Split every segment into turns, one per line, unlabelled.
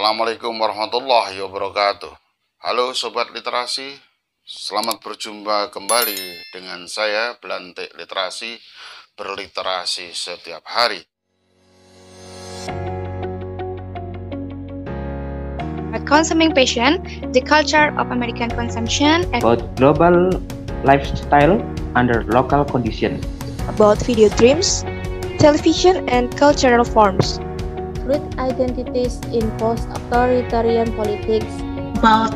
Assalamualaikum warahmatullahi wabarakatuh. Halo Sobat Literasi, selamat berjumpa kembali dengan saya Belantik Literasi, berliterasi setiap hari.
Consuming Passion, the Culture of American Consumption,
about global lifestyle under local conditions,
about video dreams, television and cultural forms,
group identities in post-authoritarian politics,
about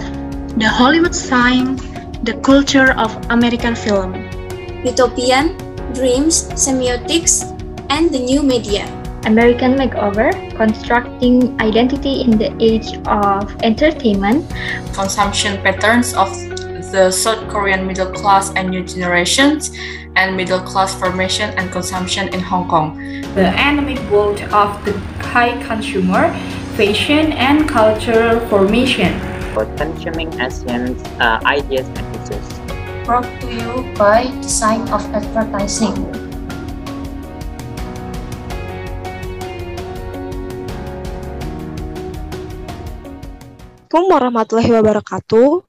the Hollywood sign, the culture of American film,
utopian, dreams, semiotics, and the new media.
American Makeover, constructing identity in the age of entertainment,
consumption patterns of the South Korean middle class and new generations, and middle class formation and consumption in Hong Kong.
The endemic world of the high consumer, fashion and cultural formation.
For consuming Asian ideas and issues.
Brought to you by Design of Advertising.
Assalamualaikum warahmatullahi wabarakatuh.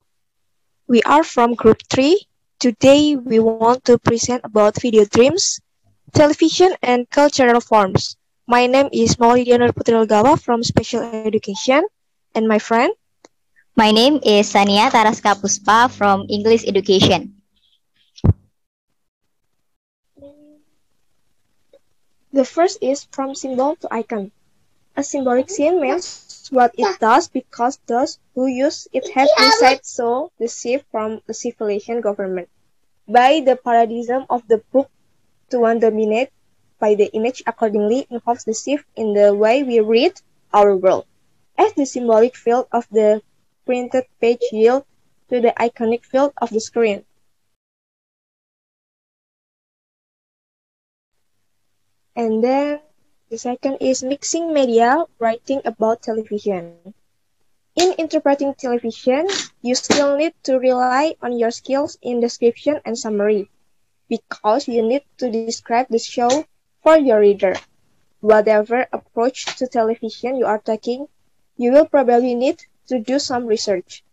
We are from Group 3. Today we want to present about video dreams, television, and cultural forms. My name is Maulidia Nur Putri Legawa from Special Education, and my friend?
My name is Sania Taraska Puspa from English Education.
The first is from symbol to icon. A symbolic sign means what it does because those who use it have decided so the shift from a civilization government by the paradigm of the book to one dominated by the image accordingly involves the shift in the way we read our world, as the symbolic field of the printed page yield to the iconic field of the screen. And then the second is mixing media, writing about television. In interpreting television, you still need to rely on your skills in description and summary, because you need to describe the show for your reader. Whatever approach to television you are taking, you will probably need to do some research.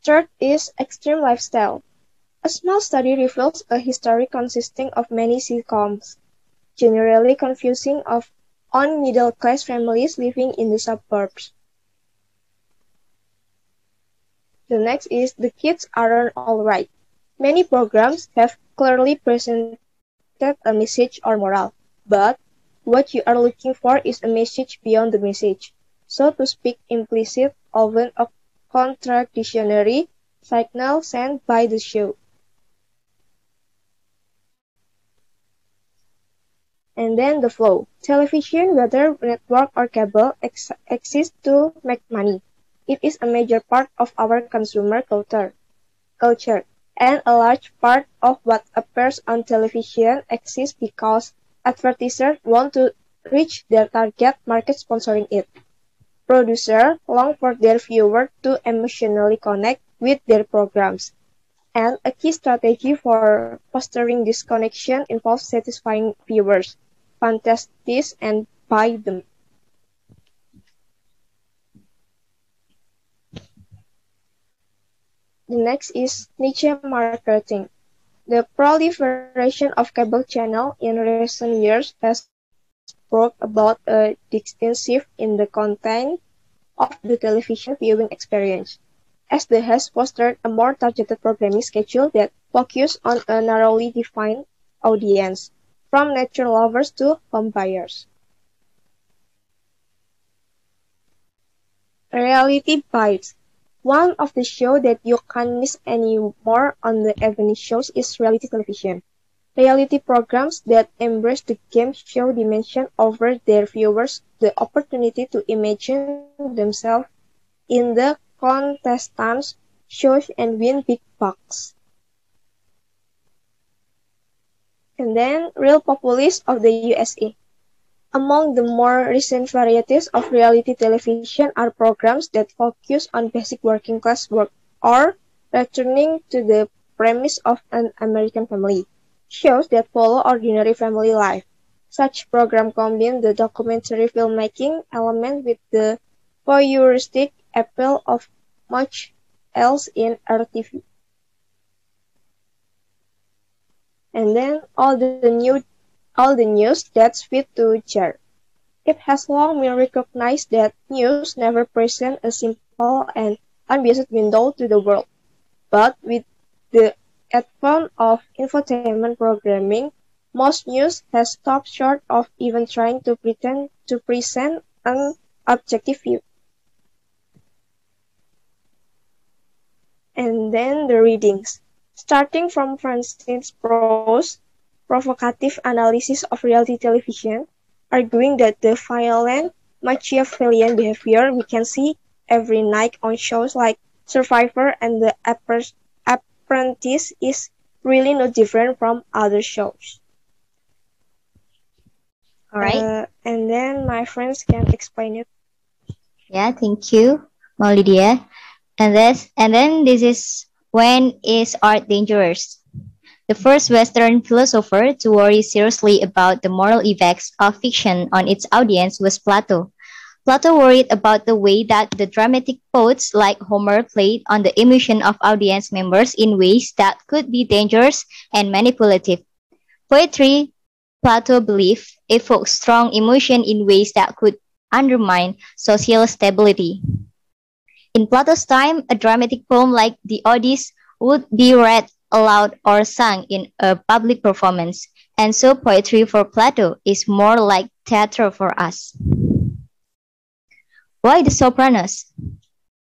Third is extreme lifestyle. A small study reveals a history consisting of many sitcoms, generally confusing on middle-class families living in the suburbs. The next is The Kids Aren't Alright. Many programs have clearly presented a message or moral, but what you are looking for is a message beyond the message, so to speak implicit, often a contradictory signal sent by the show. And then the flow. Television, whether network or cable, exists to make money. It is a major part of our consumer culture, and a large part of what appears on television exists because advertisers want to reach their target market sponsoring it. Producers long for their viewers to emotionally connect with their programs, and a key strategy for fostering this connection involves satisfying viewers' fantasies and buy them. The next is niche marketing. The proliferation of cable channels in recent years has brought about a distinct shift in the content of the television viewing experience, as they has fostered a more targeted programming schedule that focuses on a narrowly defined audience, from nature lovers to home buyers. Reality Bites. One of the shows that you can't miss anymore on the evening shows is reality television. Reality programs that embrace the game show dimension offer their viewers the opportunity to imagine themselves in the contestants' shows and win big bucks. And then, Real Populists of the USA. Among the more recent varieties of reality television are programs that focus on basic working class work or returning to the premise of an American family, shows that follow ordinary family life, Such program combine the documentary filmmaking element with the voyeuristic appeal of much else in RTV. And then all the news that's fit to jar. It has long been recognized that news never presents a simple and unbiased window to the world. But with the advent of infotainment programming, most news has stopped short of even trying to pretend to present an objective view. And then the readings. Starting from Francine's prose, provocative analysis of reality television, arguing that the violent Machiavellian behavior we can see every night on shows like Survivor and The Apprentice is really no different from other shows.
All right.
And then my friends can explain it.
Yeah, thank you, Maulidia. And then this is when is art dangerous? The first Western philosopher to worry seriously about the moral effects of fiction on its audience was Plato. Plato worried about the way that the dramatic poets like Homer played on the emotion of audience members in ways that could be dangerous and manipulative. Poetry, Plato believed, evokes strong emotion in ways that could undermine social stability. In Plato's time, a dramatic poem like the Odyssey would be read aloud or sung in a public performance, and so poetry for Plato is more like theater for us. Why The Sopranos?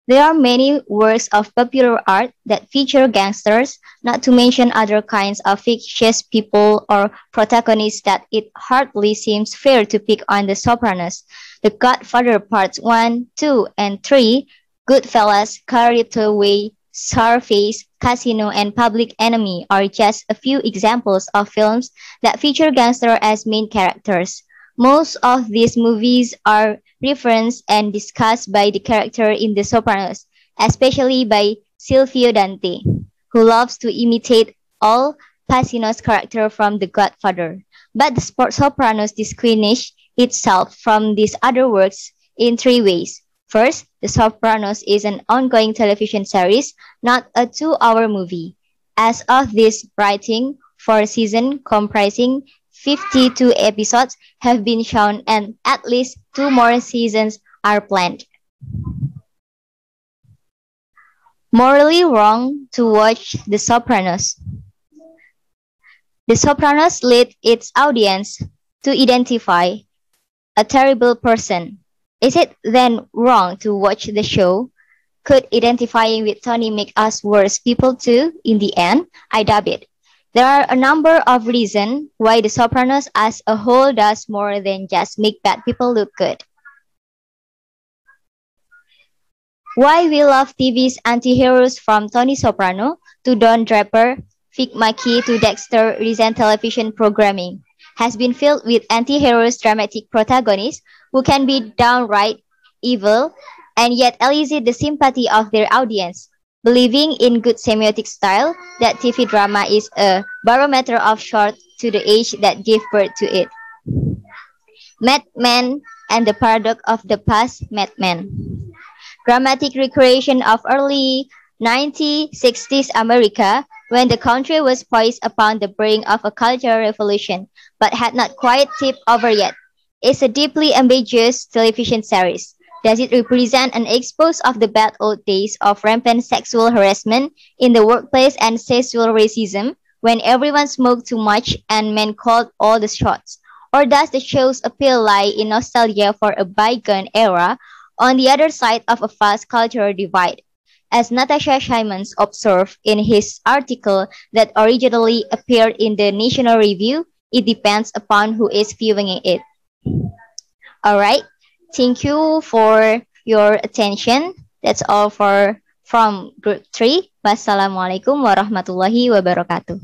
There are many works of popular art that feature gangsters, not to mention other kinds of fictitious people or protagonists that it hardly seems fair to pick on The Sopranos. The Godfather Parts 1, 2, and 3, Goodfellas, Carlito Way, Scarface, Casino, and Public Enemy are just a few examples of films that feature gangsters as main characters. Most of these movies are referenced and discussed by the character in The Sopranos, especially by Silvio Dante, who loves to imitate Al Pacino's character from The Godfather. But The Sopranos distinguishes itself from these other works in three ways. First, The Sopranos is an ongoing television series, not a 2-hour movie. As of this writing, 4 seasons comprising 52 episodes have been shown and at least 2 more seasons are planned. Morally wrong to watch The Sopranos. The Sopranos led its audience to identify a terrible person. Is it then wrong to watch the show? Could identifying with Tony make us worse people too in the end? I doubt it. There are a number of reasons why The Sopranos as a whole does more than just make bad people look good. Why we love TV's anti-heroes from Tony Soprano to Don Draper, Vic Mackey to Dexter recent television programming has been filled with anti-heroes dramatic protagonists who can be downright evil and yet elicit the sympathy of their audience. Believing in good semiotic style, that TV drama is a barometer of sort to the age that gave birth to it. Mad Men and the Paradox of the Past Mad Men. Dramatic recreation of early 1960s America when the country was poised upon the brink of a cultural revolution but had not quite tipped over yet. It's a deeply ambiguous television series. Does it represent an expose of the bad old days of rampant sexual harassment in the workplace and sexual racism when everyone smoked too much and men called all the shots? Or does the show's appeal lie in nostalgia for a bygone era on the other side of a vast cultural divide? As Natasha Simons observed in his article that originally appeared in the National Review, it depends upon who is viewing it. All right. Thank you for your attention. That's all from Group 3. Wassalamualaikum warahmatullahi wabarakatuh.